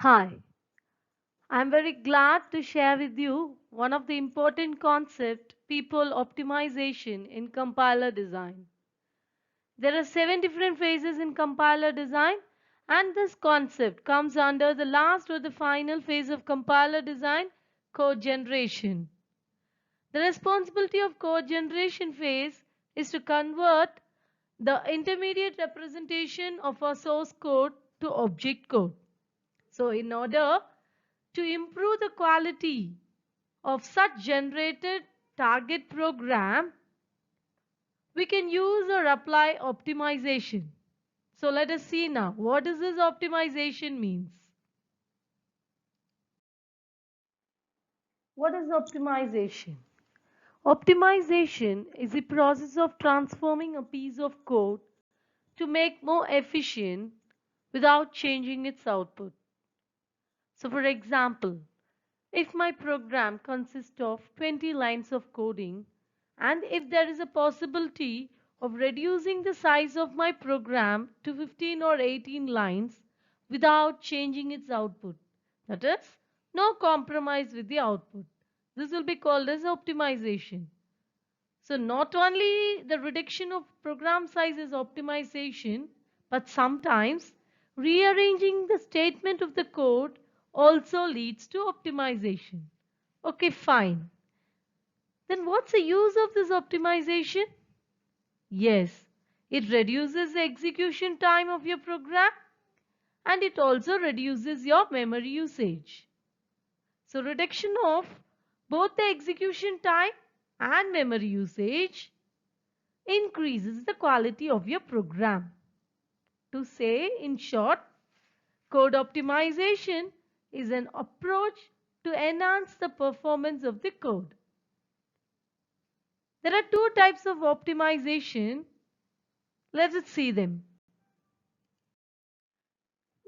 Hi, I'm very glad to share with you one of the important concept people optimization in compiler design. There are 7 different phases in compiler design and this concept comes under the last or the final phase of compiler design, code generation. The responsibility of code generation phase is to convert the intermediate representation of our source code to object code. So in order to improve the quality of such generated target program, we can use or apply optimization. So let us see now what does this optimization means. What is optimization? Optimization is the process of transforming a piece of code to make more efficient without changing its output. So for example, if my program consists of 20 lines of coding and if there is a possibility of reducing the size of my program to 15 or 18 lines without changing its output, that is, no compromise with the output. This will be called as optimization. So not only the reduction of program size is optimization, but sometimes rearranging the statement of the code also leads to optimization. Okay, fine. Then what's the use of this optimization? Yes, it reduces the execution time of your program and it also reduces your memory usage. So reduction of both the execution time and memory usage increases the quality of your program. To say in short, code optimization is an approach to enhance the performance of the code. There are two types of optimization. Let us see them.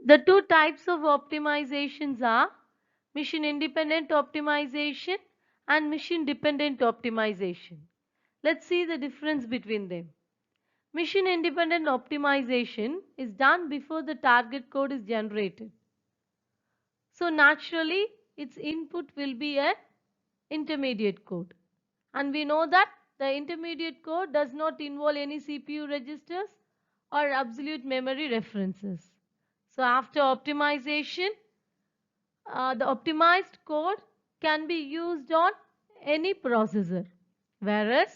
The two types of optimizations are mission independent optimization and mission dependent optimization. Let's see the difference between them. Mission independent optimization is done before the target code is generated. So naturally, its input will be an intermediate code. And we know that the intermediate code does not involve any CPU registers or absolute memory references. So after optimization, the optimized code can be used on any processor. Whereas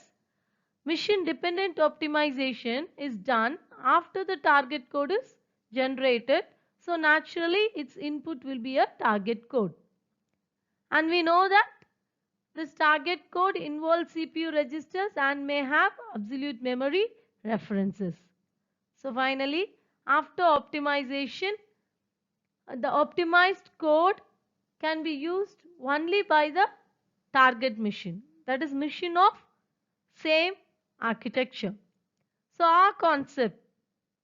mission dependent optimization is done after the target code is generated. So naturally its input will be a target code. And we know that this target code involves CPU registers and may have absolute memory references. So finally, after optimization, the optimized code can be used only by the target mission. That is mission of same architecture. So our concept,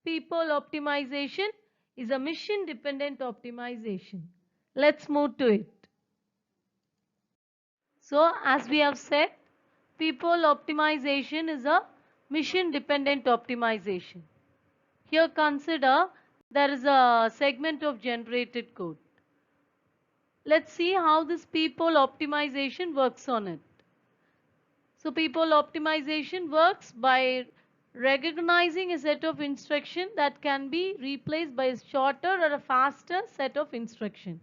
people optimization, is a mission dependent optimization. Let's move to it. So as we have said, people optimization is a mission dependent optimization. Here consider there is a segment of generated code. Let's see how this people optimization works on it. So people optimization works by recognizing a set of instruction that can be replaced by a shorter or a faster set of instruction.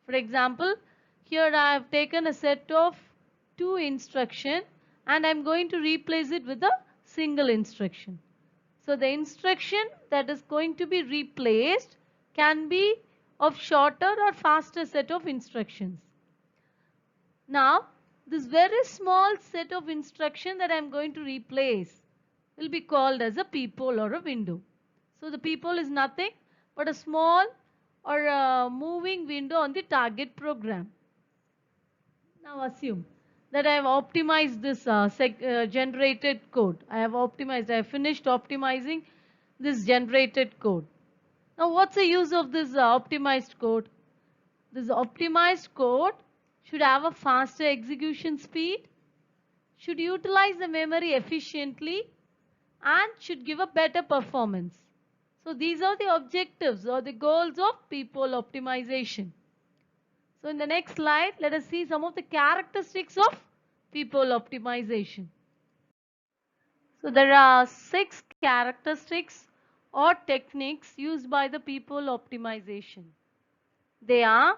For example, here I have taken a set of 2 instruction and I am going to replace it with a single instruction. So the instruction that is going to be replaced can be of shorter or faster set of instructions. Now this very small set of instruction that I am going to replace will be called as a peephole or a window. So the peephole is nothing but a small or a moving window on the target program. Now assume that I have optimized this generated code. I have finished optimizing this generated code. Now what's the use of this optimized code? This optimized code should have a faster execution speed, should utilize the memory efficiently and should give a better performance. So these are the objectives or the goals of people optimization. So in the next slide, let us see some of the characteristics of people optimization. So there are 6 characteristics or techniques used by the people optimization. They are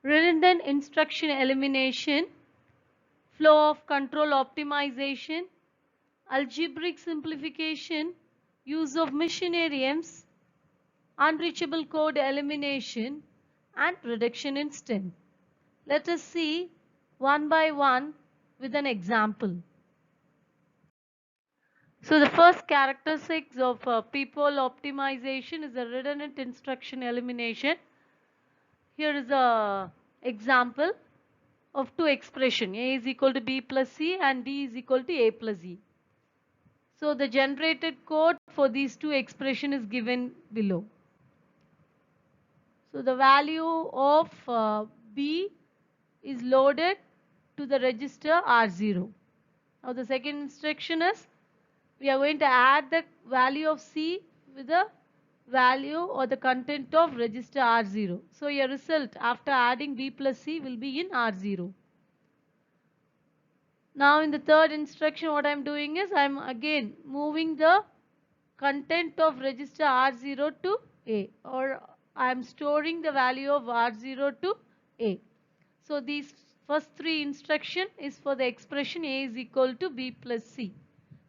redundant instruction elimination, flow of control optimization, algebraic simplification, use of mission idioms, unreachable code elimination, and reduction in strength. Let us see one by one with an example. So the first characteristics of people optimization is a redundant instruction elimination. Here is a example of two expression, a is equal to b plus c and d is equal to a plus e. So the generated code for these two expression is given below. So the value of b is loaded to the register R0. Now the second instruction is we are going to add the value of C with the value or the content of register R0. So your result after adding B plus C will be in R0. Now in the third instruction what I am doing is I am again moving the content of register R0 to A, or I am storing the value of R0 to A. So these first three instruction is for the expression A is equal to B plus C.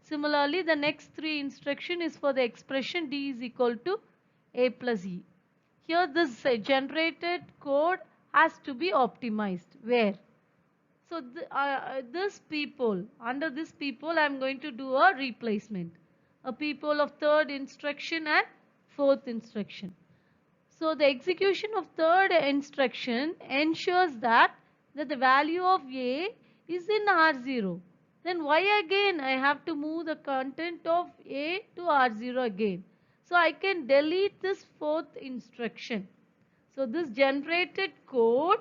Similarly, the next three instruction is for the expression D is equal to A plus E. Here this generated code has to be optimized. Where? So this people, under this people I am going to do a replacement. A people of third instruction and fourth instruction. So the execution of third instruction ensures that the value of A is in R0. Then why again I have to move the content of A to R0 again? So I can delete this fourth instruction. So this generated code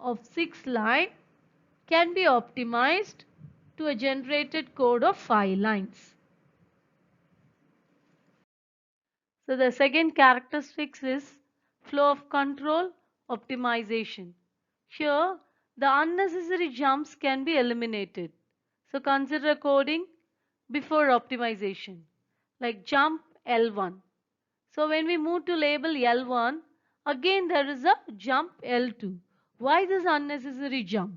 of 6 line can be optimized to a generated code of 5 lines. So the second characteristics is flow of control optimization. Here the unnecessary jumps can be eliminated. So consider coding before optimization like jump L1. So when we move to label L1, again there is a jump L2. Why this unnecessary jump?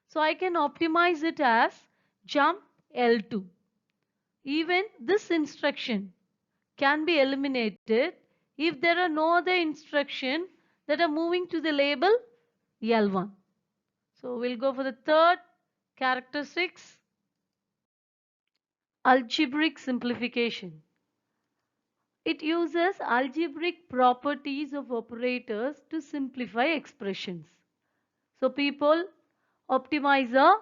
So I can optimize it as jump L2. Even this instruction can be eliminated if there are no other instruction that are moving to the label L1. So we'll go for the third characteristics, algebraic simplification. It uses algebraic properties of operators to simplify expressions. So people optimizer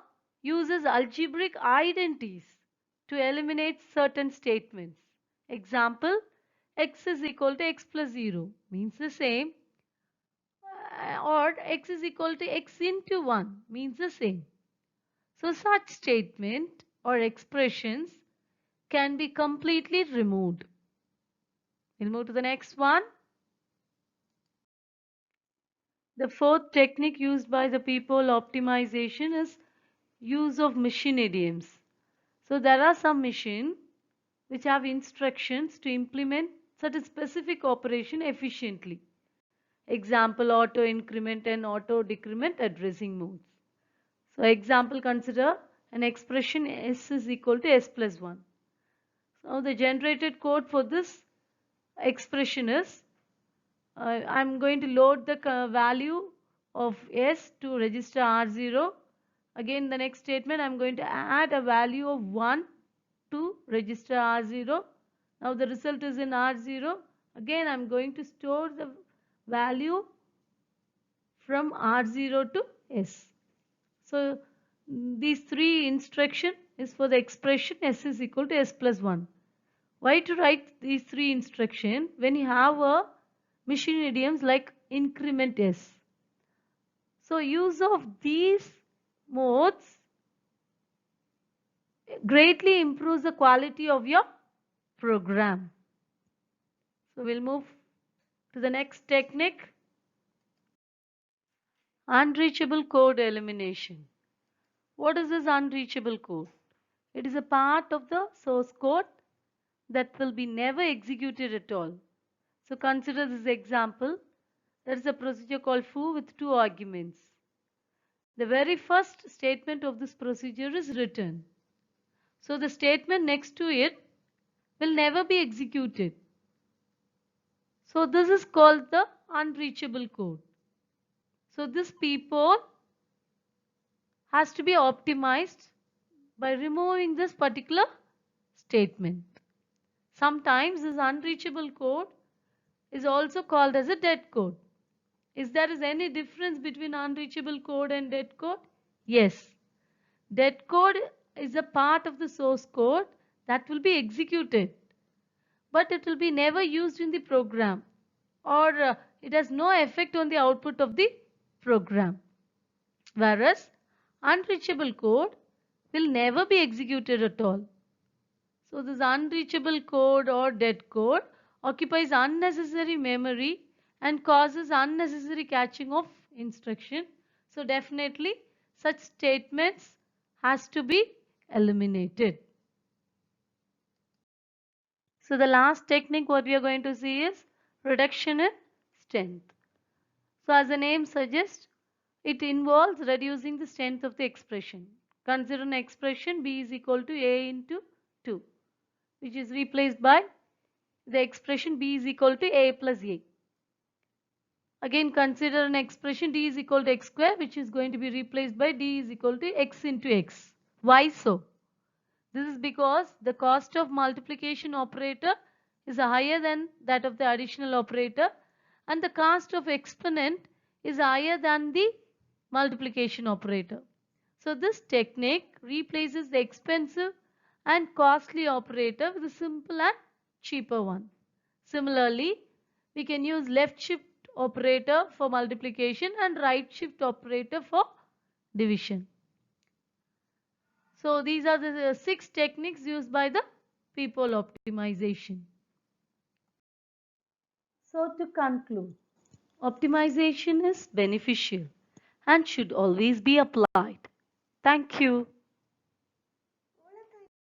uses algebraic identities to eliminate certain statements. Example, x is equal to x plus 0 means the same, or x is equal to x into 1 means the same. So such statement or expressions can be completely removed. We'll move to the next one. The fourth technique used by the people optimization is use of machine idioms. So there are some machine which have instructions to implement such a specific operation efficiently. Example, auto increment and auto decrement addressing modes. So example, consider an expression s is equal to s plus 1. So the generated code for this expression is I'm going to load the value of s to register R0. Again the next statement I'm going to add a value of 1 to register R0. Now the result is in R0. Again I'm going to store the value from R0 to S. So these three instruction is for the expression S is equal to S plus 1. Why to write these three instruction when you have a machine idioms like increment S? So use of these modes greatly improves the quality of your program. So we'll move to the next technique, unreachable code elimination. What is this unreachable code? It is a part of the source code that will be never executed at all. So consider this example. There is a procedure called foo with two arguments. The very first statement of this procedure is written. So the statement next to it will never be executed. So this is called the unreachable code. So this peephole has to be optimized by removing this particular statement. Sometimes this unreachable code is also called as a dead code. Is there any difference between unreachable code and dead code? Yes. Dead code is a part of the source code that will be executed, but it will be never used in the program, or it has no effect on the output of the program. Whereas unreachable code will never be executed at all. So this unreachable code or dead code occupies unnecessary memory and causes unnecessary catching of instruction. So definitely such statements has to be eliminated. So the last technique what we are going to see is reduction in strength. So as the name suggests, it involves reducing the strength of the expression. Consider an expression b is equal to a into 2, which is replaced by the expression b is equal to a plus a. Again consider an expression d is equal to x square, which is going to be replaced by d is equal to x into x. Why so? This is because the cost of multiplication operator is higher than that of the additional operator, and the cost of exponent is higher than the multiplication operator. So this technique replaces the expensive and costly operator with a simple and cheaper one. Similarly, we can use left shift operator for multiplication and right shift operator for division. So these are the 6 techniques used by the peephole optimization. So to conclude, optimization is beneficial and should always be applied. Thank you.